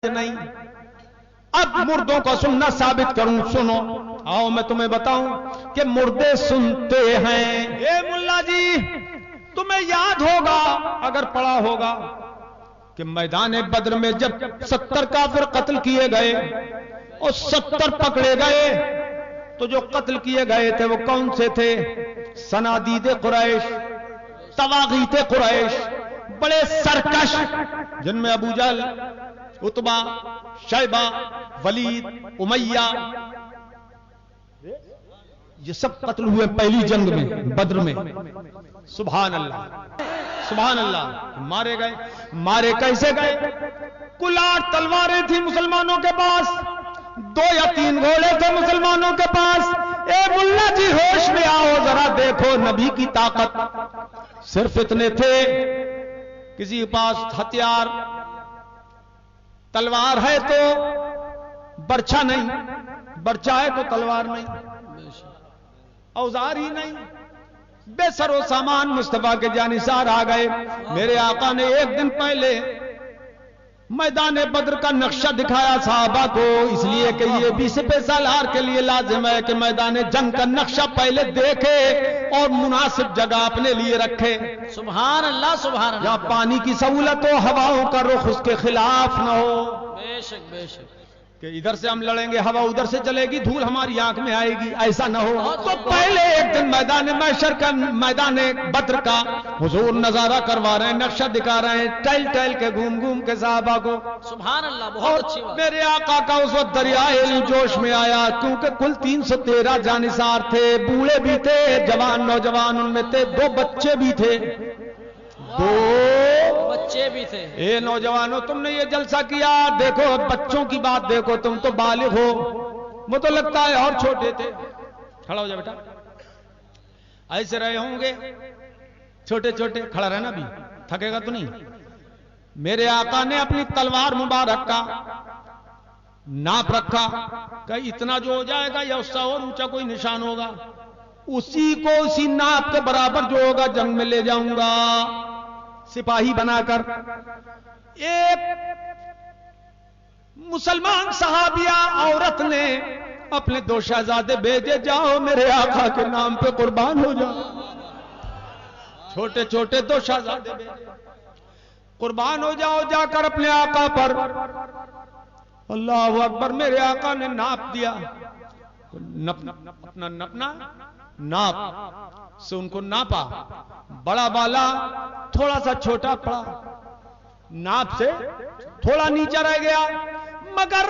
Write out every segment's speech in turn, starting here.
نہیں. اب مردوں کو سننا ثابت کروں, سنو. آؤ میں تمہیں بتاؤں کہ مردے سنتے ہیں. اے ملا جی تمہیں یاد ہوگا اگر پڑھا ہوگا کہ میدان بدر میں جب 70 کافر قتل کیے گئے اور 70 پکڑے گئے تو جو قتل کیے گئے تھے وہ کون سے تھے؟ صنادید قریش, طواغیت قریش, بڑے سرکش, جن میں ابو جہل, عتبہ, شیبہ, ولید, امیہ, یہ سب قتل ہوئے پہلی جنگ میں, بدر میں. سبحان اللہ سبحان اللہ. مارے گئے. مارے کیسے گئے؟ کل 8 تلواریں تھیں مسلمانوں کے پاس, 2 یا 3 گھوڑے تھے مسلمانوں کے پاس. اے ملا جی ہوش میں آؤ ذرا دیکھو نبی کی طاقت. صرف اتنے تھے, کسی کے پاس ہتھیار تلوار ہے تو برچھا نہیں, برچھا ہے تو تلوار نہیں, اوزار ہی نہیں, بے سر و سامان مصطفیٰ کے جانثار آ گئے. میرے آقا نے ایک دن پہلے میدان بدر کا نقشہ دکھایا صحابہ کو, اس لیے کہ یہ بھی سپہ سالار کے لیے لازم ہے کہ میدان جنگ کا نقشہ پہلے دیکھے اور مناسب جگہ اپنے لیے رکھے. سبحان اللہ سبحان اللہ. یا پانی کی سہولت ہو, ہواؤں کا رخ اس کے خلاف نہ ہو, بے شک بے شک, کہ ادھر سے ہم لڑیں گے ہوا ادھر سے چلے گی, دھول ہماری آنکھ میں آئے گی, ایسا نہ ہو. تو پہلے ایک دن میدان محشر کا, میدان بدر کا حضور نظارہ کروا رہے ہیں, نقشہ دکھا رہے ہیں, ٹہل ٹہل کے گھوم گھوم کے صحابہ کو. سبحان اللہ, بہت اچھی بات. میرے آقا کا اس وقت دریائے علم جوش میں آیا, کیونکہ کل 313 جانثار تھے, بوڑھے بھی تھے, جوان نوجوان ان میں تھے, 2 بچے بھی تھے, 2 بچے بھی تھے. اے نوجوانوں تم نے یہ جلسہ کیا, دیکھو بچوں کی بات دیکھو, تم تو بالغ ہو, وہ تو لگتا ہے اور چھوٹے تھے. کھڑا ہو جا بیٹا, ایسے رہے ہوں گے چھوٹے چھوٹے, کھڑا رہنا بھی, تھکے گا تو نہیں. میرے آقا نے اپنی تلوار مبارک کا ناپ رکھا کہ اتنا جو ہو جائے گا یا اس سے اور اونچا کوئی نشان ہوگا, اسی کو اسی ناپ کے برابر جو ہوگا جنگ میں لے جاؤں گا سپاہی بنا کر. ایک مسلمان صحابیہ عورت نے اپنے 2 شہزادے بھیجے, جاؤ میرے آقا کے نام پہ قربان ہو جاؤ. چھوٹے چھوٹے 2 شہزادے بھیجے, قربان ہو جاؤ جا کر اپنے آقا پر. اللہ اکبر. میرے آقا نے ناپ دیا, اپنا نپنا ناپ سے ان کو ناپا, بڑا بالا تھوڑا سا چھوٹا پڑا, ناپ سے تھوڑا نیچے رہ گیا, مگر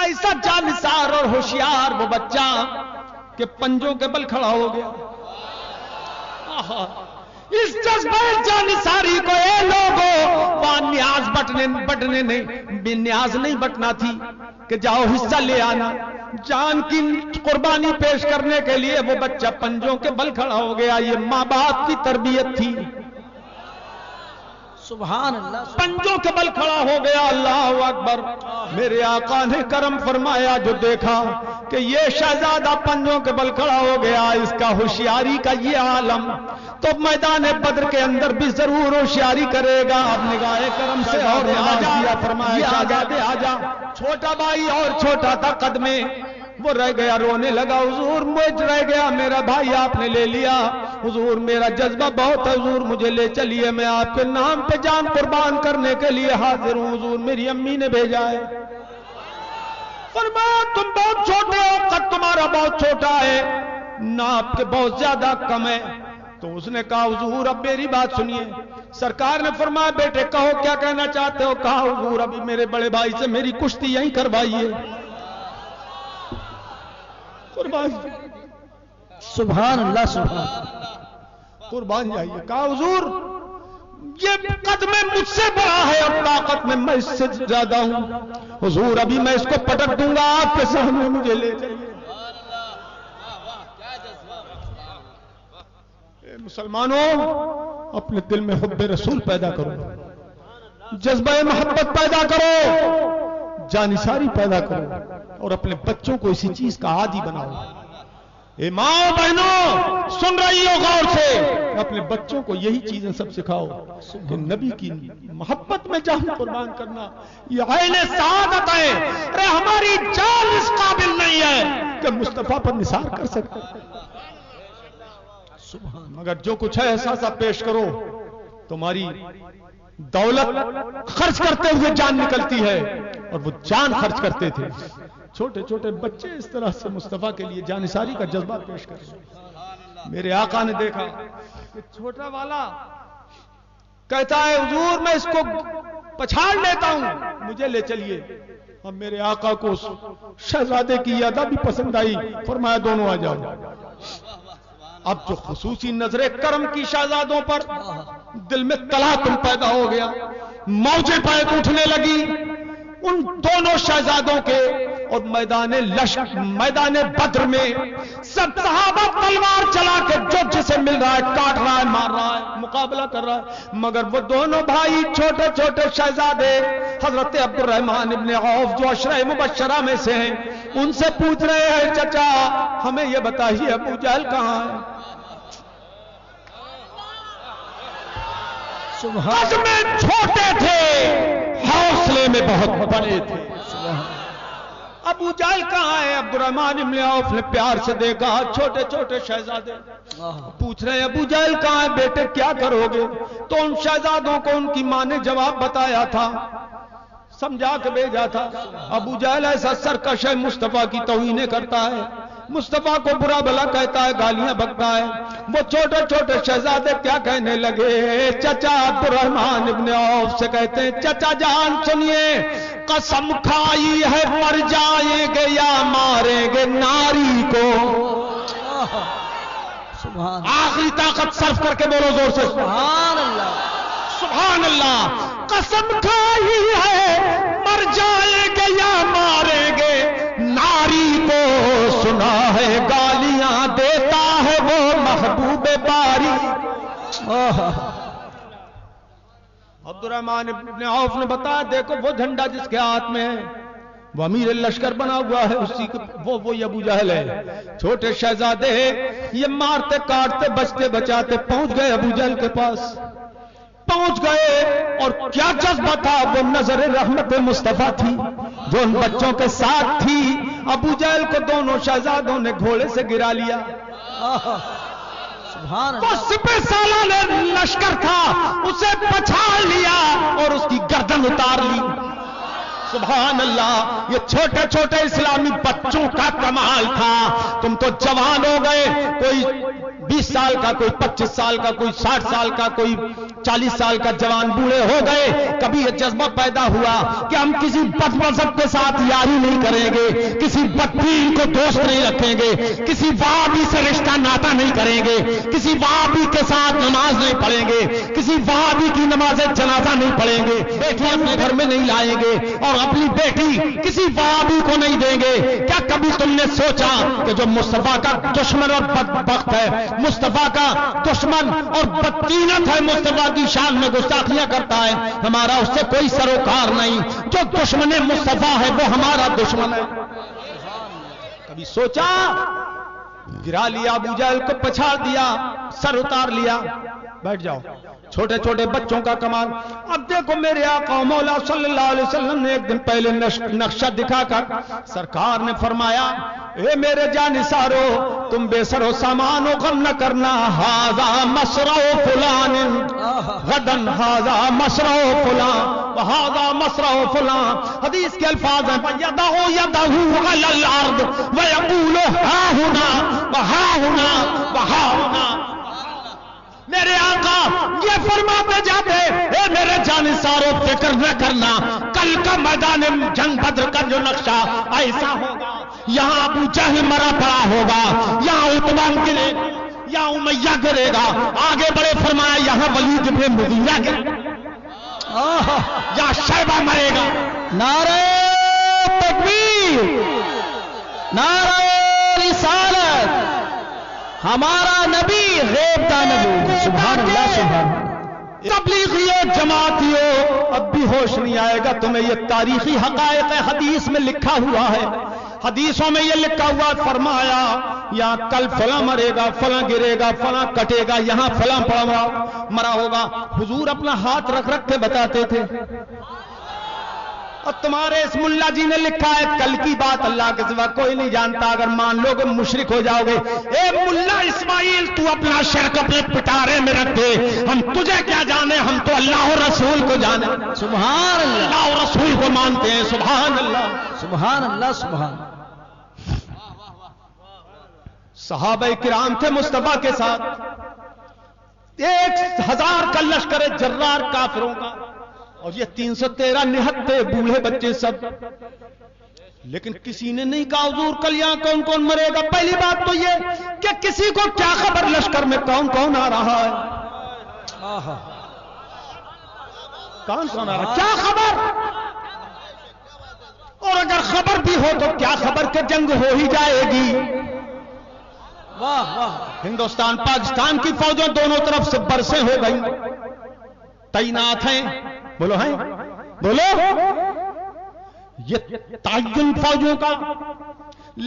ایسا جانثار اور ہوشیار وہ بچہ کہ پنجوں کے بل کھڑا ہو گیا. اس جذبہ جانثاری کو اے لوگوں وہاں نیاز بٹنے نہیں, نیاز نہیں بٹنا تھی کہ جاؤ حصہ لے آنا, جان کی قربانی پیش کرنے کے لیے وہ بچہ پنجوں کے بل کھڑا ہو گیا. یہ ماں باپ کی تربیت تھی. سبحان اللہ, پنجوں کے بل کھڑا ہو گیا. اللہ اکبر. میرے آقا نے کرم فرمایا, جو دیکھا کہ یہ شہزادہ پنجوں کے بل کھڑا ہو گیا, اس کا ہوشیاری کا یہ عالم تو میدان بدر کے اندر بھی ضرور ہوشیاری کرے گا. اب نگاہ کرم سے اور نواز دیا, فرمایا شہزادے آجا. چھوٹا بھائی اور چھوٹا تھا قد میں, وہ رہ گیا, رونے لگا, حضور مجھ رہ گیا, میرا بھائی آپ نے لے لیا, حضور میرا جذبہ بہت ہے, حضور مجھے لے چلیے, میں آپ کے نام پہ جان قربان کرنے کے لیے حاضر ہوں, حضور میری امی نے بھیجا ہے. فرمایا تم بہت چھوٹے ہو, قد تمہارا بہت چھوٹا ہے, ناپ کے بہت زیادہ کم ہے. تو اس نے کہا حضور اب میری بات سنیے. سرکار نے فرمایا بیٹے کہو کیا کہنا چاہتے ہو. کہا حضور ابھی میرے بڑے بھائی سے میری کشتی یہیں کروائیے. سبحان اللہ سبحان, قربان جائیے. کہا حضور یہ قد میں مجھ سے بڑا ہے اور طاقت میں میں اس سے زیادہ ہوں, حضور ابھی میں اس کو پٹک دوں گا, آپ کے سامنے مجھے لے چلیے. مسلمانوں اپنے دل میں حب رسول پیدا کرو, جذبہ محبت پیدا کرو, جانثاری پیدا کرو, اور اپنے بچوں کو اسی چیز کا عادی بناؤ. ماں بہنوں سن رہی ہو غور سے، اپنے بچوں کو یہی چیزیں سب سکھاؤ کہ نبی کی محبت میں جان قربان کرنا یہ عین سعادت ہے۔ ارے ہماری جان اس قابل نہیں ہے کہ مصطفیٰ پر نثار کر سکتے، مگر جو کچھ ہے احساسہ پیش کرو۔ تمہاری دولت خرچ کرتے ہوئے جان نکلتی ہے، اور وہ جان خرچ کرتے تھے۔ چھوٹے چھوٹے بچے اس طرح سے مصطفیٰ کے لیے جانثاری کا جذبہ پیش کر رہے ہیں۔ میرے آقا نے دیکھا کہ چھوٹا والا کہتا ہے حضور میں اس کو پچھاڑ لیتا ہوں، مجھے لے چلیے۔ اب میرے آقا کو شہزادے کی یہ ادا بھی پسند آئی، فرمایا دونوں آ جاؤ۔ اب جو خصوصی نظر کرم کی شہزادوں پر، دل میں تلاطم پیدا ہو گیا، موجیں پید اٹھنے لگی ان دونوں شہزادوں کے، اور میدان بدر میں سب صحابہ تلوار چلا کے جو جسے مل رہا ہے کاٹ رہا ہے، مار رہا ہے، مقابلہ کر رہا ہے، مگر وہ دونوں بھائی چھوٹے چھوٹے شہزادے حضرت عبد الرحمن ابن عوف جو عشرہ مبشرہ میں سے ہیں، ان سے پوچھ رہے ہیں چچا ہمیں یہ بتائیے ابو جہل کہاں ہے؟ حج میں چھوٹے تھے، حوصلے میں بہت بڑے تھے۔ ابو جہل کہاں ہے؟ عبد الرحمن ابن عوف نے پیار سے دیکھا، چھوٹے چھوٹے شہزادے پوچھ رہے ہیں ابو جہل کہاں ہے بیٹے کیا کرو گے؟ تو ان شہزادوں کو ان کی ماں نے جواب بتایا تھا، سمجھا کے بھیجا تھا۔ ابو جہل ایسا سرکش ہے، مصطفیٰ کی توہینیں کرتا ہے، مصطفیٰ کو برا بھلا کہتا ہے، گالیاں بکتا ہے۔ وہ چھوٹے چھوٹے شہزادے کیا کہنے لگے؟ چچا عبد الرحمن ابن عوف سے کہتے ہیں چچا جان سنیے، قسم کھائی ہے مر جائیں گے یا ماریں گے ناری کو۔ آخری طاقت صرف کر کے بولو زور سے سبحان اللہ، سبحان اللہ۔ قسم کھائی ہے مر جائیں گے یا ماریں گے ناری کو، سنا ہے گالیاں دیتا ہے وہ محبوب باری۔ عبد الرحمن ابن عوف نے بتایا دیکھو وہ جھنڈا جس کے ہاتھ میں ہے وہ امیر لشکر بنا ہوا ہے، اسی وہ ابو جہل ہے۔ چھوٹے شہزادے یہ مارتے کاٹتے بچتے بچاتے پہنچ گئے ابو جہل کے پاس، پہنچ گئے، اور کیا جذبہ تھا؟ وہ نظر رحمت مصطفیٰ تھی جو ان بچوں کے ساتھ تھی۔ ابو جہل کو دونوں شہزادوں نے گھوڑے سے گرا لیا، وہ سپہ سالار لشکر تھا اسے پچھاڑ لیا اور اس کی گردن اتار لی۔ سبحان اللہ، یہ چھوٹے چھوٹے اسلامی بچوں کا کمال تھا۔ تم تو جوان ہو گئے، کوئی 20 سال کا، کوئی 25 سال کا، کوئی 60 سال کا، کوئی 40 سال کا جوان بوڑھے ہو گئے۔ کبھی یہ جذبہ پیدا ہوا کہ ہم کسی بد مذہب کے ساتھ یاری نہیں کریں گے، کسی بددین کو دوست نہیں رکھیں گے، کسی وہابی سے رشتہ ناتا نہیں کریں گے، کسی وہابی کے ساتھ نماز نہیں پڑھیں گے، کسی وہابی کی نماز جنازہ نہیں پڑھیں گے، بیٹی اپنے گھر میں نہیں لائیں گے، اور اپنی بیٹی کسی وہابی کو نہیں دیں گے۔ کیا کبھی تم نے سوچا کہ جو مصطفیٰ کا دشمن اور بدبخت ہے، مصطفیٰ کا دشمن اور بدقینت ہے، مصطفیٰ کی شان میں گستاخیاں کرتا ہے، ہمارا اس سے کوئی سروکار نہیں؟ جو دشمن مصطفیٰ ہے وہ ہمارا دشمن ہے۔ کبھی سوچا؟ گرا لیا، ابو جہل کو پچھاڑ دیا، سر اتار لیا۔ بیٹھ جاؤ، چھوٹے چھوٹے بچوں کا کمال۔ اب دیکھو میرے آقا مولا صلی اللہ علیہ وسلم نے ایک دن پہلے نقشہ دکھا کر سرکار نے فرمایا اے میرے جانثارو تم بے سر و سامان و غم نہ کرنا، ھذا مسرع فلان غدن، ھذا مسرع فلان وھذا مسرع فلان۔ حدیث کے الفاظ ہیں یدہ یدہ علی الارض ویقول ہا ہنا وہا ہنا وہا ہنا۔ میرے آقا یہ فرماتے جاتے اے میرے جانثارو فکر نہ کرنا، کل کا میدان جنگ بدر کا جو نقشہ ایسا ہوگا، یہاں ابو جہل مرا پڑا ہوگا، یہاں عتبہ گرے گا، یہاں امیہ گرے گا، آگے بڑے فرمایا یہاں ولید بن مغیرہ گرے گا، یہاں شیبہ مرے گا۔ نعرہ تکبیر، نعرہ رسالت، ہمارا نبی غیب کا نبی، سبحان اللہ سبحان اللہ۔ تبلیغیوں جماعتیوں اب بھی ہوش نہیں آئے گا تمہیں، یہ تاریخی حقائق حدیث میں لکھا ہوا ہے۔ حدیثوں میں یہ لکھا ہوا فرمایا یہاں کل فلاں مرے گا، فلاں گرے گا، فلاں کٹے گا، یہاں فلاں مرا ہوگا. حضور اپنا ہاتھ رکھ رکھ کے بتاتے تھے. اور تمہارے اس ملا جی نے لکھا ہے کل کی بات اللہ کے سوا کوئی نہیں جانتا. اگر مان لو کہ مشرک ہو جاؤ گے. اے ملا اسماعیل تو اپنا شرک اپنے پٹارے میں رکھ دے، ہم تجھے کیا جانے، ہم تو اللہ اور رسول کو جانے. سبحان اللہ، اللہ اور رسول کو مانتے ہیں. سبحان اللہ، سبحان اللہ، سبحان. صحابہ کرام تھے مصطفیٰ کے ساتھ، 1000 کا لشکر جرار کافروں کا، اور یہ 313 نہتے بوڑھے بچے سب. لیکن کسی نے نہیں کہا حضور کل یہاں کون کون مرے گا. پہلی بات تو یہ کہ کسی کو کیا خبر لشکر میں کون کون آ رہا ہے، کون کون آ رہا ہے، کیا خبر. اور اگر خبر بھی ہو تو کیا خبر کہ جنگ ہو ہی جائے گی. واہ واہ. ہندوستان پاکستان کی فوجوں دونوں طرف سے برسیں ہو گئی، تعینات ہیں. بولو ہیں، بولو. یہ تعین فوجوں کا،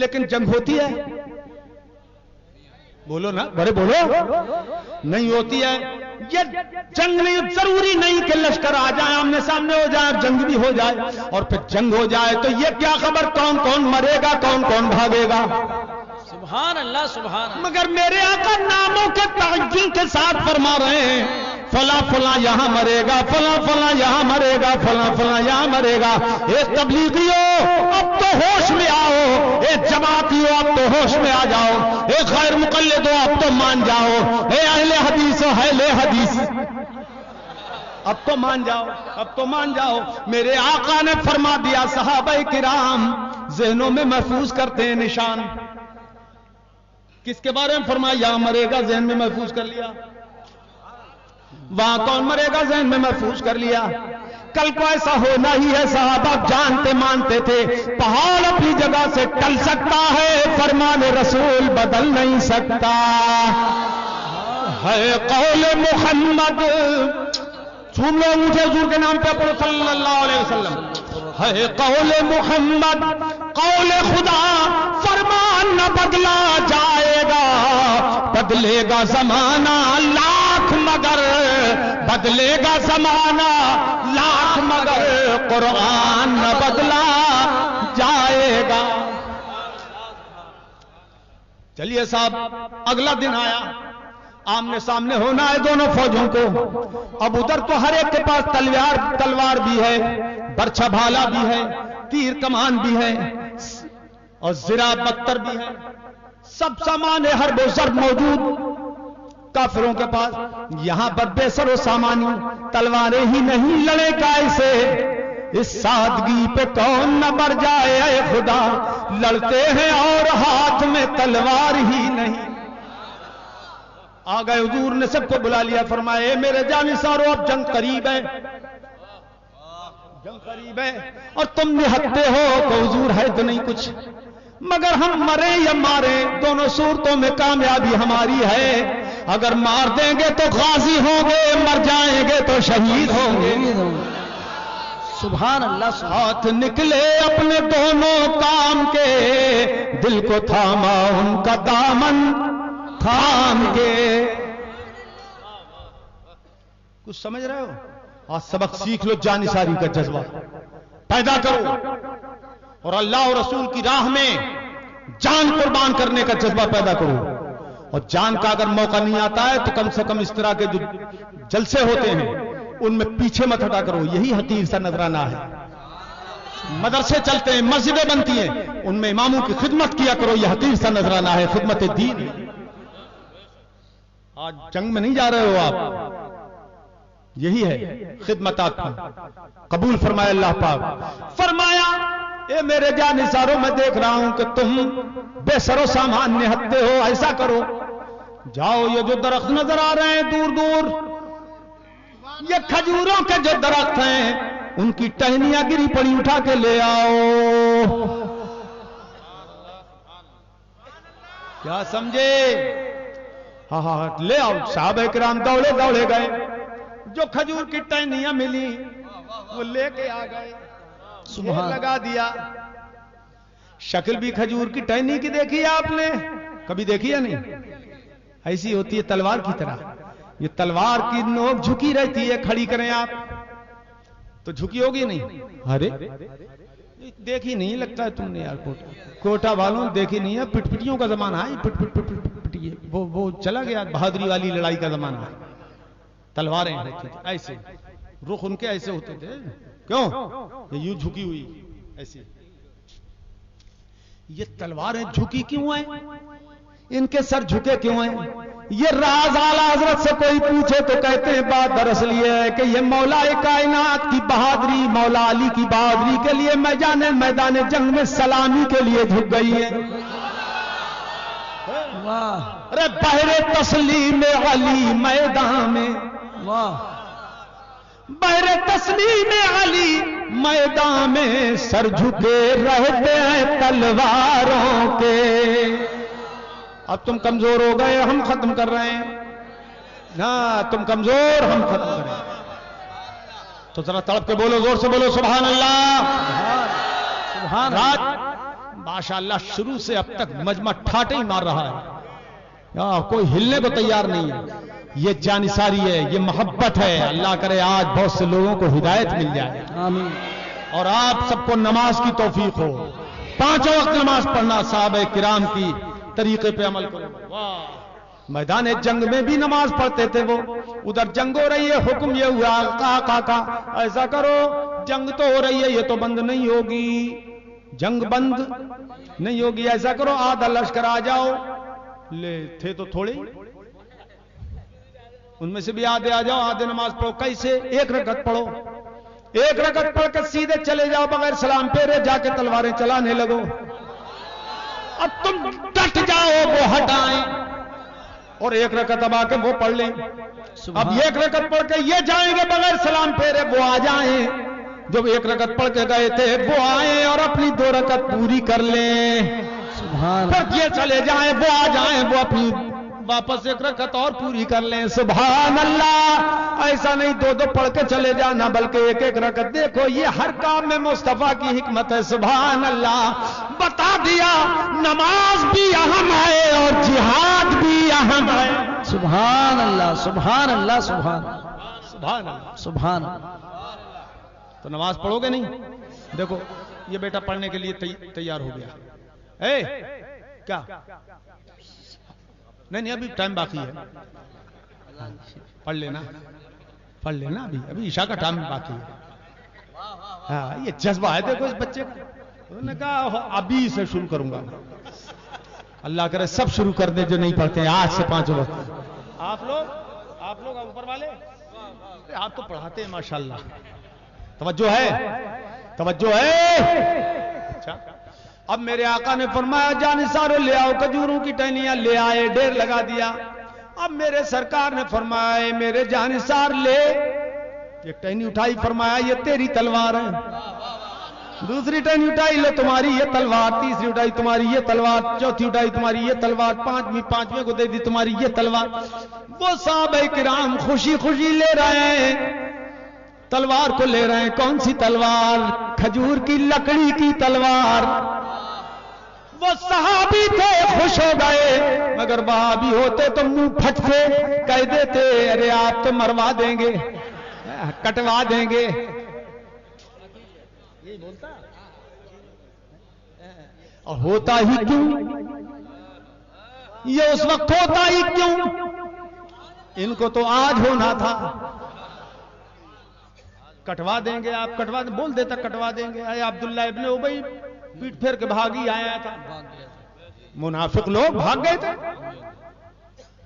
لیکن جنگ ہوتی ہے. بولو نا، بڑے بولو. نہیں ہوتی ہے. یہ جنگ نہیں، ضروری نہیں کہ لشکر آ جائے آمنے سامنے ہو جائے اور جنگ بھی ہو جائے. اور پھر جنگ ہو جائے تو یہ کیا خبر کون کون مرے گا، کون کون بھاگے گا. سبحان اللہ، سبحان اللہ. مگر میرے آقا ناموں کے تعین کے ساتھ فرما رہے ہیں فلاں فلاں یہاں مرے گا، فلاں فلاں یہاں مرے گا، فلاں فلاں یہاں مرے گا. اے تبلیغیوں اب تو ہوش میں آؤ، اے جماعتیوں اب تو ہوش میں آ جاؤ، اے غیر مقلدوں اب تو مان جاؤ، اے اہل حدیث و اہل حدیث اب تو مان جاؤ، اب تو مان جاؤ. میرے آقا نے فرما دیا. صحابہ کرام ذہنوں میں محفوظ کرتے ہیں نشان. کس کے بارے میں فرمایا؟ یہاں مرے گا، ذہن میں محفوظ کر لیا. وہاں کون مرے گا، ذہن میں محفوظ کر لیا. کل کو ایسا ہونا ہی ہے. صحابہ جانتے مانتے تھے پہاڑ اپنی جگہ سے ٹل سکتا ہے، فرمان رسول بدل نہیں سکتا. ہے قول محمد، سن لو مجھے حضور کے نام پہ پڑھو صلی اللہ علیہ وسلم. ہے قول محمد قول خدا، فرمان نہ بدلا جائے گا. بدلے گا زمانہ لاکھ مگر، بدلے گا زمانہ لاکھ مگر قرآن نہ بدلا جائے گا. چلیے صاحب، اگلا دن آیا، آمنے سامنے ہونا ہے دونوں فوجوں کو. اب ادھر تو ہر ایک کے پاس تلوار بھی ہے، برچھا بھالا بھی ہے، تیر کمان بھی ہے، اور زرہ بختر بھی ہے. سب سامان حرب و ضرب موجود کافروں کے پاس. یہاں پر بے سر و سامانی تلواریں ہی نہیں، لڑے کیسے؟ اس سادگی پہ کون نہ مر جائے اے خدا. لڑتے ہیں اور ہاتھ میں تلوار ہی نہیں. آ گئے حضور نے سب کو بلا لیا. فرمایا اے میرے جانثارو، اب جنگ قریب ہے، جنگ قریب ہے، اور تم نہتے ہو تو حضور ہے تو نہیں کچھ، مگر ہم مرے یا مارے دونوں صورتوں میں کامیابی ہماری ہے. اگر مار دیں گے تو غازی ہوں گے، مر جائیں گے تو شہید ہوں گے. سبحان اللہ. ہاتھ نکلے اپنے دونوں کام کے، دل کو تھاما ان کا دامن تھام کے. کچھ سمجھ رہے ہو؟ آج سبق سیکھ لو. جانثاری کا جذبہ پیدا کرو، اور اللہ اور رسول کی راہ میں جان قربان کرنے کا جذبہ پیدا کرو. اور جان کا اگر موقع نہیں آتا ہے تو کم سے کم اس طرح کے جو جلسے ہوتے ہیں ان میں پیچھے مت ہٹا کرو. یہی حقیر سا نذرانہ ہے. مدرسے چلتے ہیں، مسجدیں بنتی ہیں، ان میں اماموں کی خدمت کیا کرو. یہ حقیر سا نذرانہ ہے، خدمت دین. آج جنگ میں نہیں جا رہے ہو آپ، یہی ہے خدمت آپ کی. قبول فرمایا اللہ پاک. فرمایا اے میرے جانثاروں، میں دیکھ رہا ہوں کہ تم بے سر و سامان نہتے ہو. ایسا کرو، جاؤ یہ جو درخت نظر آ رہے ہیں دور دور، یہ کھجوروں کے جو درخت ہیں ان کی ٹہنیاں گری پڑی اٹھا کے لے آؤ. کیا سمجھے؟ ہاں ہاں لے آؤ. صحابہ کرام دوڑے دوڑے گئے، جو کھجور کی ٹہنیاں ملی وہ لے کے آ گئے. سبحان لگا دیا. شکل بھی کھجور کی ٹہنی کی دیکھی ہے آپ نے؟ کبھی دیکھی ہے نہیں؟ ایسی ہوتی ہے تلوار کی طرح. یہ تلوار کی نوک جھکی رہتی ہے. کھڑی کریں آپ تو جھکی ہوگی نہیں. ارے دیکھی نہیں لگتا ہے تم نے یار. کوٹا والوں دیکھی نہیں ہے. پٹ پٹیوں کا زمانہ ہے. پٹ پٹ پٹ پٹ پٹی وہ چلا گیا. بہادری والی لڑائی کا زمانہ ہے. تلواریں ہوتی تھیں ایسے. رخ ان کے ایسے ہوتے تھے. کیوں؟ یہ یوں جھکی ہوئی ایسے. یہ تلواریں جھکی کیوں ہیں؟ ان کے سر جھکے کیوں ہیں؟ یہ راز اعلیٰ حضرت سے کوئی پوچھے تو کہتے ہیں بات دراصل یہ ہے کہ یہ مولا کائنات کی بہادری، مولا علی کی بہادری کے لیے میدان جنگ میں سلامی کے لیے جھک گئی ہے. ارے بہر تسلیم علی میدان میں، بہر تسلیم علی میدان میں سر جھکے رہتے ہیں تلواروں کے. اب تم کمزور ہو گئے، ہم ختم کر رہے ہیں. نہ تم کمزور، ہم ختم کر رہے ہیں. تو ذرا تڑپ کے بولو، زور سے بولو سبحان اللہ. سبحان رات ماشاءاللہ شروع سے اب تک مجمع ٹھاٹے ہی مار رہا ہے. کوئی ہلنے کو تیار نہیں ہے. یہ جانثاری ہے، یہ محبت ہے. اللہ کرے آج بہت سے لوگوں کو ہدایت مل جائے. آمین. اور آپ سب کو نماز کی توفیق ہو. 5 وقت نماز پڑھنا صحابہ کرام کی طریقے پہ عمل کرو. واہ، میدان جنگ میں بھی نماز پڑھتے تھے وہ. ادھر جنگ ہو رہی ہے، حکم یہ ہوا کا ایسا کرو. جنگ تو ہو رہی ہے، یہ تو بند نہیں ہوگی. جنگ بند نہیں ہوگی، ایسا کرو آدھا لشکر آ جاؤ. لے تھے تو تھوڑے، ان میں سے بھی آدھے آ جاؤ. آدھے نماز پڑھو. کیسے؟ 1 رکعت پڑھو. 1 رکعت پڑھ کے سیدھے چلے جاؤ بغیر سلام پھیرے، جا کے تلواریں چلانے لگو. اب تم ڈٹ جاؤ وہ ہٹائیں، اور 1 رکعت اب آ کے وہ پڑھ لیں. اب 1 رکعت پڑھ کے یہ جائیں گے بغیر سلام پھیرے، وہ آ جائیں. جب 1 رکعت پڑھ کے گئے تھے وہ آئیں اور اپنی 2 رکعت پوری کر لیں. پھر یہ چلے جائیں، وہ آ جائیں، وہ اپنی واپس 1 رکعت اور پوری کر لیں. سبحان اللہ. ایسا نہیں 2 پڑھ کے چلے جانا، بلکہ 1 رکعت. دیکھو یہ ہر کام میں مصطفیٰ کی حکمت ہے. سبحان اللہ. بتا دیا نماز بھی اہم ہے اور جہاد بھی اہم ہے. سبحان اللہ، سبحان اللہ، سبحان سبحان اللہ، سبحان اللہ. تو نماز پڑھو گے نہیں؟ دیکھو یہ بیٹا پڑھنے کے لیے تیار ہو گیا. کیا نہیں ابھی ٹائم باقی ہے. پڑھ لینا، پڑھ لینا. ابھی عشاء کا ٹائم باقی ہے. ہاں یہ جذبہ ہے دیکھو اس بچے کا. انہوں نے کہا ابھی سے شروع کروں گا. اللہ کرے سب شروع کر دیں جو نہیں پڑھتے ہیں آج سے 5 وقت. آپ لوگ اوپر والے آپ تو پڑھاتے ہیں ماشاءاللہ. توجہ ہے، توجہ ہے. اچھا اب میرے آقا نے فرمایا جانثارو لے آؤ کھجوروں کی ٹہنیاں. لے آئے، ڈھیر لگا دیا. اب میرے سرکار نے فرمایا میرے جانثار لے. ایک ٹہنی اٹھائی، فرمایا یہ تیری تلوار ہے. دوسری ٹہنی اٹھائی، لے تمہاری یہ تلوار. تیسری اٹھائی، تمہاری یہ تلوار. چوتھی اٹھائی، تمہاری یہ تلوار. پانچویں کو دے دی، تمہاری یہ تلوار. وہ صحابہ کرام خوشی خوشی لے رہے ہیں، تلوار کو لے رہے ہیں. کون سی تلوار؟ کھجور کی لکڑی کی تلوار. وہ صحابی تھے، خوش ہو گئے. مگر وہابی ہوتے تو منہ پھٹتے کہہ دیتے ارے آپ تو مروا دیں گے، کٹوا دیں گے. یہ بولتا اور ہوتا ہی کیوں؟ یہ اس وقت ہوتا ہی کیوں؟ ان کو تو آج ہونا تھا. کٹوا دیں گے آپ، کٹوا دیں. بول دیتا کٹوا دیں گے. اے عبداللہ ابن ابی پیٹ پھیر کے بھاگی آیا تھا. منافق لوگ بھاگ گئے تھے،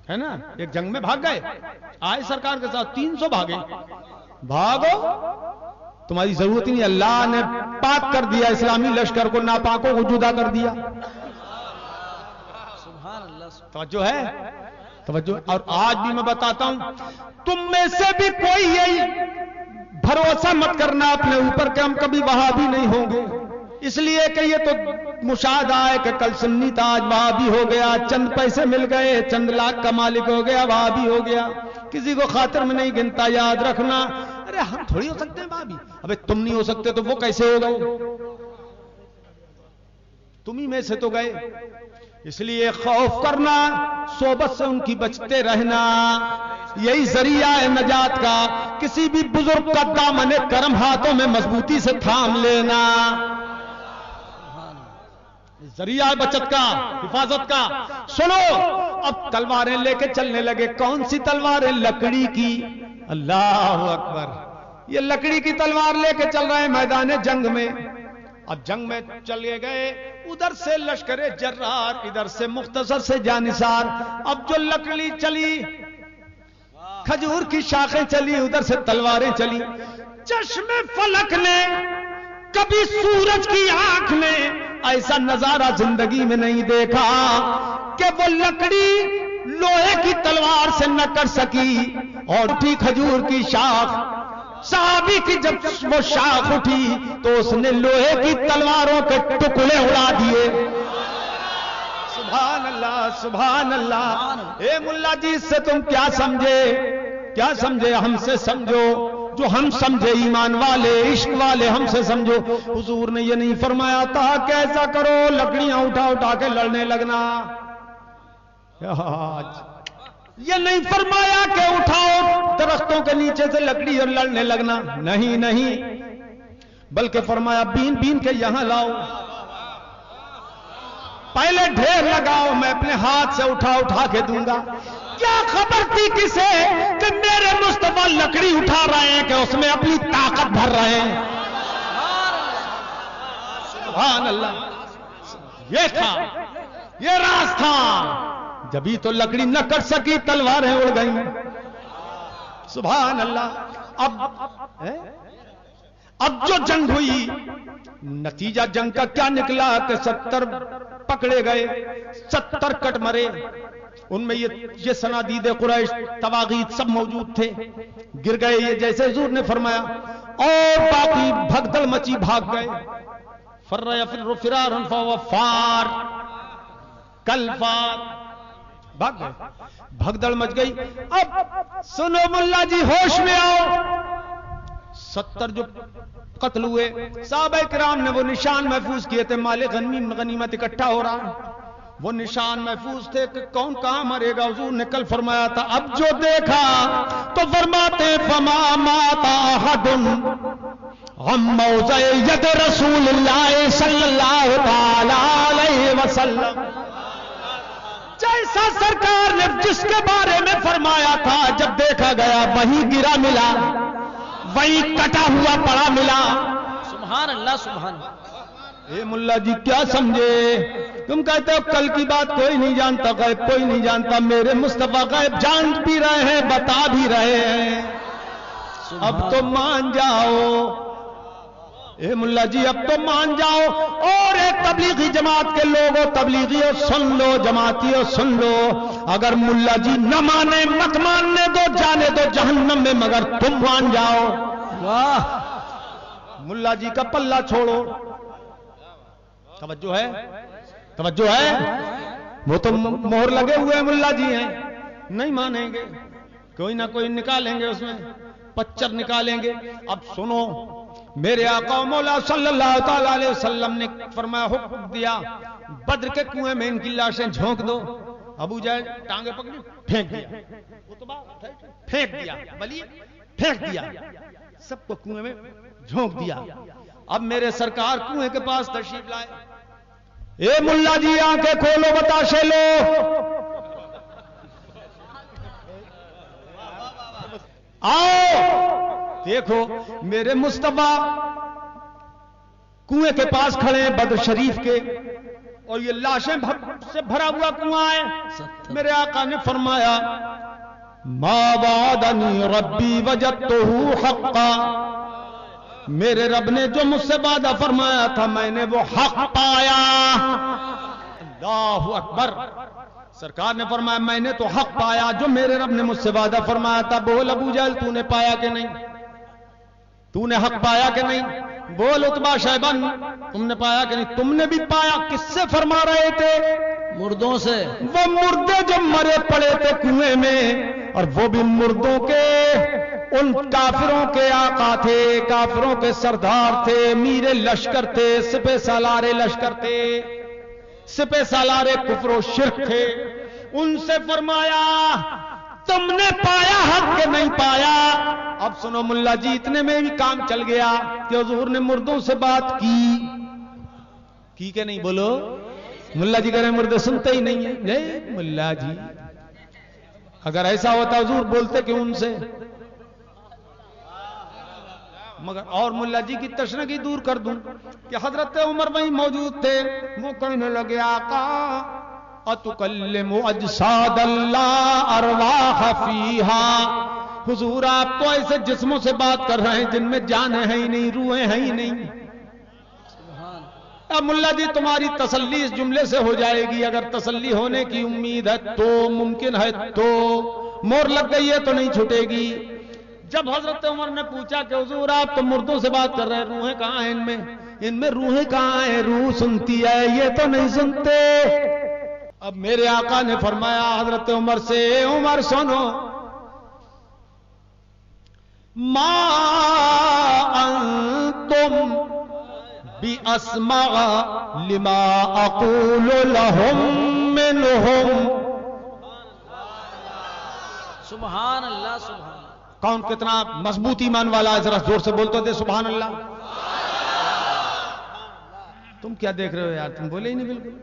ہے نا. ایک جنگ میں بھاگ گئے، آئے سرکار کے ساتھ 300 بھاگے. بھاگو، تمہاری ضرورت ہی نہیں. اللہ نے پاک کر دیا اسلامی لشکر کو، ناپاکوں کو جدا کر دیا. سبحان اللہ. توجہ ہے، توجہ. اور آج بھی میں بتاتا ہوں تم میں سے بھی کوئی یہی بھروسہ مت کرنا اپنے اوپر کہ ہم کبھی وہابی نہیں ہوں گے. اس لیے کہ یہ تو مشاہدہ ہے کہ کل سنی تھا آج وہابی ہو گیا. چند پیسے مل گئے، چند لاکھ کا مالک ہو گیا، وہابی ہو گیا. کسی کو خاطر میں نہیں گنتا. یاد رکھنا ارے ہم تھوڑی ہو سکتے ہیں وہابی. ابے تم نہیں ہو سکتے تو وہ کیسے ہو گئے؟ تم ہی میں سے تو گئے، اس لیے خوف کرنا، صحبت سے ان کی بچتے رہنا، یہی ذریعہ ہے نجات کا۔ کسی بھی بزرگ کا دامن کرم ہاتھوں میں مضبوطی سے تھام لینا، ذریعہ بچت کا، حفاظت کا۔ سنو، اب تلواریں لے کے چلنے لگے۔ کون سی تلواریں؟ لکڑی کی۔ اللہ اکبر، یہ لکڑی کی تلوار لے کے چل رہے ہیں میدان جنگ میں۔ اب جنگ میں چلے گئے، ادھر سے لشکر جرار، ادھر سے مختصر سے جانثار۔ اب جو لکڑی چلی، کھجور کی شاخیں چلی، ادھر سے تلواریں چلی۔ چشم فلک نے، کبھی سورج کی آنکھ نے ایسا نظارہ زندگی میں نہیں دیکھا کہ وہ لکڑی لوہے کی تلوار سے نہ کر سکی اور اٹھی کھجور کی شاخ۔ صحابی کی جب وہ شاخ اٹھی تو اس نے لوہے کی تلواروں کے ٹکڑے اڑا دیے۔ سبحان اللہ، سبحان اللہ۔ اے ملا جی، اس سے تم کیا سمجھے؟ کیا سمجھے؟ ہم سے سمجھو جو ہم سمجھے، ایمان والے، عشق والے، ہم سے سمجھو۔ حضور نے یہ نہیں فرمایا تھا کہ ایسا کرو لکڑیاں اٹھا اٹھا کے لڑنے لگنا، یہ نہیں فرمایا کہ اٹھاؤ درختوں کے نیچے سے لکڑی اور لڑنے لگنا، نہیں نہیں، بلکہ فرمایا بین بین کے یہاں لاؤ، پہلے ڈھیر لگاؤ، میں اپنے ہاتھ سے اٹھا اٹھا کے دوں گا۔ کیا خبر تھی کسے کہ میرے مصطفیٰ لکڑی اٹھا رہے ہیں کہ اس میں اپنی طاقت بھر رہے ہیں؟ سبحان اللہ، یہ تھا، یہ راز تھا۔ جبھی تو لکڑی نہ کٹ سکی، تلواریں اڑ گئیں۔ سبحان اللہ۔ اب جو جنگ ہوئی، نتیجہ جنگ کا کیا نکلا کہ 70 پکڑے گئے، 70 کٹ مرے۔ ان میں یہ صنادید قریش، تواغیت سب موجود تھے، گر گئے یہ جیسے حضور نے فرمایا، اور باقی بھگدڑ مچی، بھاگ گئے۔ فر یفر فرارا فهو فار کالفار، بھاگ گئے، بھگدڑ مچ گئی۔ اب سنو ملا جی، ہوش میں آؤ۔ 70 جو قتل ہوئے، صحابہ کرام نے وہ نشان محفوظ کیے تھے، مال غنیمت اکٹھا ہو رہا ہے، وہ نشان محفوظ تھے کہ کون کہاں مرے گا۔ حضور نے کل فرمایا تھا، اب جو دیکھا تو فرماتے فما مات احد غم موضع ید رسول اللہ صلی اللہ تعالی علیہ وسلم۔ جیسا سرکار نے جس کے بارے میں فرمایا تھا، جب دیکھا گیا وہی گرا ملا، وہی کٹا ہوا پڑا ملا۔ سبحان اللہ، سبحان اللہ۔ اے ملا جی کیا سمجھے؟ تم کہتے ہو کل کی بات کوئی نہیں جانتا، غیب کوئی نہیں جانتا، میرے مصطفیٰ غیب جان بھی رہے ہیں، بتا بھی رہے ہیں۔ اب تو مان جاؤ، اے ملا جی اب تو مان جاؤ۔ اور ایک تبلیغی جماعت کے لوگوں، تبلیغیوں سن لو، جماعتیوں سن لو، اگر ملا جی نہ مانے مت ماننے دو، جانے دو جہنم میں، مگر تم مان جاؤ۔ واہ، ملا جی کا پلہ چھوڑو۔ توجہ ہے، توجہ ہے، وہ تو مہر لگے ہوئے ملا جی ہیں، نہیں مانیں گے، کوئی نہ کوئی نکالیں گے، اس میں پچر نکالیں گے۔ اب سنو، میرے آقا و مولا صلی اللہ تعالی علیہ وسلم نے فرمایا، حکم دیا، بدر کے کنویں میں ان کی لاشیں جھونک دو۔ ابو جہل ٹانگیں پکڑی، پھینک دیا، پھینک دیا، بلی پھینک دیا، سب کو کنویں میں جھونک دیا۔ اب میرے سرکار کنویں کے پاس تشریف لائے۔ اے ملا جی آنکھیں کھولو، بتاشے لو، آؤ دیکھو میرے مصطفیٰ کنویں کے پاس کھڑے ہیں بدر شریف کے، اور یہ لاشیں سے بھرا ہوا کنواں ہے۔ میرے آقا نے فرمایا، ما وعدنی ربی وجدتہ حقا، میرے رب نے جو مجھ سے وعدہ فرمایا تھا میں نے وہ حق پایا۔ اللہ اکبر، سرکار نے فرمایا میں نے تو حق پایا، جو میرے رب نے مجھ سے وعدہ فرمایا تھا۔ بول ابو جہل تو نے پایا کہ نہیں؟ تو نے حق پایا کہ نہیں؟ بول عتبہ شیبان تم نے پایا کہ نہیں؟ تم نے بھی پایا۔ کس سے فرما رہے تھے؟ مردوں سے، وہ مردے جو مرے پڑے تھے کنویں میں، اور وہ بھی مردوں کے، ان کافروں کے آقا تھے، کافروں کے سردار تھے، امیر لشکر تھے، سپہ سالار لشکر تھے۔ سپہ سالار کفر و شرک تھے، ان سے فرمایا تم نے پایا حق کہ نہیں پایا؟ اب سنو ملا جی، اتنے میں بھی کام چل گیا کہ حضور نے مردوں سے بات کی کہ نہیں؟ بولو، ملا جی کہہ رہے ہیں مردے سنتے ہی نہیں ہیں۔ نہیں ملا جی، اگر ایسا ہوتا حضور بولتے کہ ان سے، مگر اور ملا جی کی تشنگی دور کر دوں کہ حضرت عمر وہیں موجود تھے، وہ کہنے لگے آقا اتکلم اجساد اللہ ارواح فیہا، حضور آپ تو ایسے جسموں سے بات کر رہے ہیں جن میں جانیں ہیں ہی نہیں، روحیں ہیں ہی نہیں۔ اب ملا جی تمہاری تسلی اس جملے سے ہو جائے گی، اگر تسلی ہونے کی امید ہے تو، ممکن ہے تو، مور لگ گئی ہے تو نہیں چھوٹے گی۔ جب حضرت عمر نے پوچھا کہ حضور آپ تو مردوں سے بات کر رہے ہیں، روحیں کہاں ہیں ان میں روحیں کہاں ہیں؟ روح سنتی ہے، یہ تو نہیں سنتے۔ اب میرے آقا نے فرمایا حضرت عمر سے، عمر سنو، ما انتم بِأَسْمَعَ لِمَا أَقُولُ لَهُم مِّنْهُمْ۔ سبحان اللہ سبحان اللہ۔ کون کتنا مضبوط ایمان والا ہے؟ ذرا زور سے بولتے تھے سبحان اللہ۔ تم کیا دیکھ رہے ہو یار، تم بولے ہی نہیں بالکل۔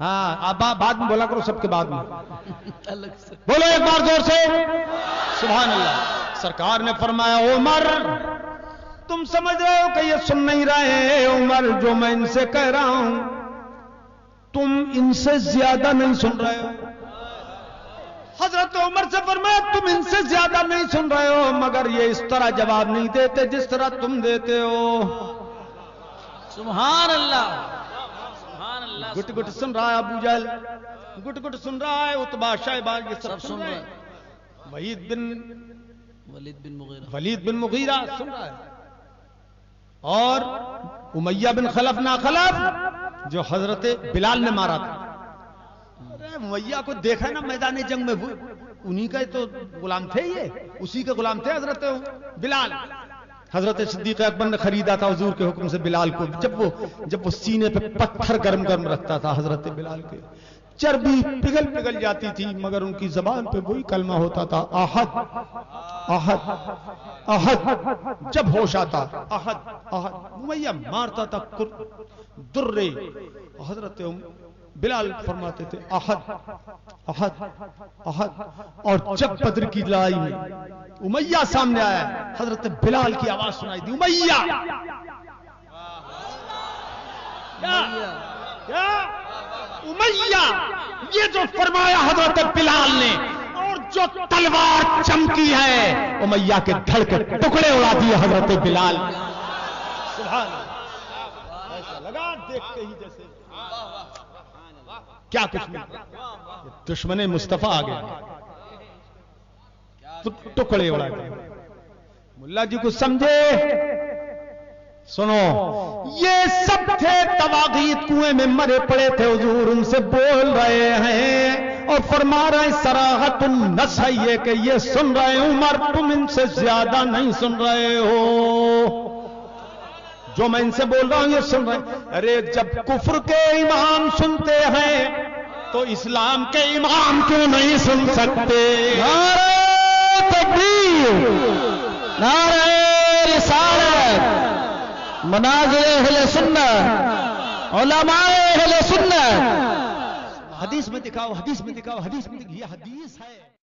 ہاں اب بعد میں بولا کرو، سب کے بعد میں بولو ایک بار زور سے سبحان اللہ۔ سرکار نے فرمایا عمر تم سمجھ رہے ہو کہ یہ سن نہیں رہے؟ عمر جو میں ان سے کہہ رہا ہوں تم ان سے زیادہ نہیں سن رہے ہو۔ حضرت عمر سے فرمایا تم ان سے زیادہ نہیں سن رہے ہو، مگر یہ اس طرح جواب نہیں دیتے جس طرح تم دیتے ہو۔ سبحان اللہ سبحان اللہ۔ گٹ گٹ سن رہا ہے ابو جہل، گٹ گٹ سن رہا ہے عتبہ شیبہ، یہ سب سن رہے ہیں۔ ولید بن مغیرہ سن رہا ہے، اور امیہ بن خلف ناخلف جو حضرت بلال نے مارا تھا۔ امیہ کو دیکھا نا میدان جنگ میں، انہی کا تو غلام تھے، یہ اسی کے غلام تھے حضرت بلال۔ حضرت صدیق اکبر نے خریدا تھا حضور کے حکم سے بلال کو، جب وہ سینے پہ پتھر گرم گرم رکھتا تھا حضرت بلال کے، چربی پگھل جاتی تھی، مگر ان کی زبان پہ وہی کلمہ ہوتا تھا احد احد احد، جب ہوش آتا احد احد، امیہ مارتا تھا درے، حضرت بلال فرماتے تھے احد احد احد۔ اور جب بدر کی لڑائی میں امیہ سامنے آیا، حضرت بلال کی آواز سنائی دی، امیہ کیا امیہ، یہ جو فرمایا حضرت بلال نے، اور جو تلوار چمکی ہے امیہ کے دھڑ کے ٹکڑے اڑا دیے حضرت بلال۔ سبحان اللہ، ایسا لگا دیکھتے ہی جیسے کیا کچھ نہیں، دشمن مصطفیٰ آ گیا، ٹکڑے اڑا دیے۔ ملا جی کو سمجھے؟ سنو، یہ سب تھے تواغیت، کنویں میں مرے پڑے تھے، حضور ان سے بول رہے ہیں اور فرما رہے ہیں صراحت النص ہے یہ کہ یہ سن رہے ہیں عمر تم ان سے زیادہ نہیں سن رہے ہو، جو میں ان سے بول رہا ہوں یہ سن رہے ہیں۔ ارے جب کفر کے امام سنتے ہیں تو اسلام کے امام کیوں نہیں سن سکتے؟ نعرہ تکبیر، نعرہ رسالت، مناظر اہل سنت، علماء اہل سنت۔ حدیث میں دکھاؤ، حدیث میں دکھاؤ، حدیث میں دکھاؤ، یہ حدیث ہے۔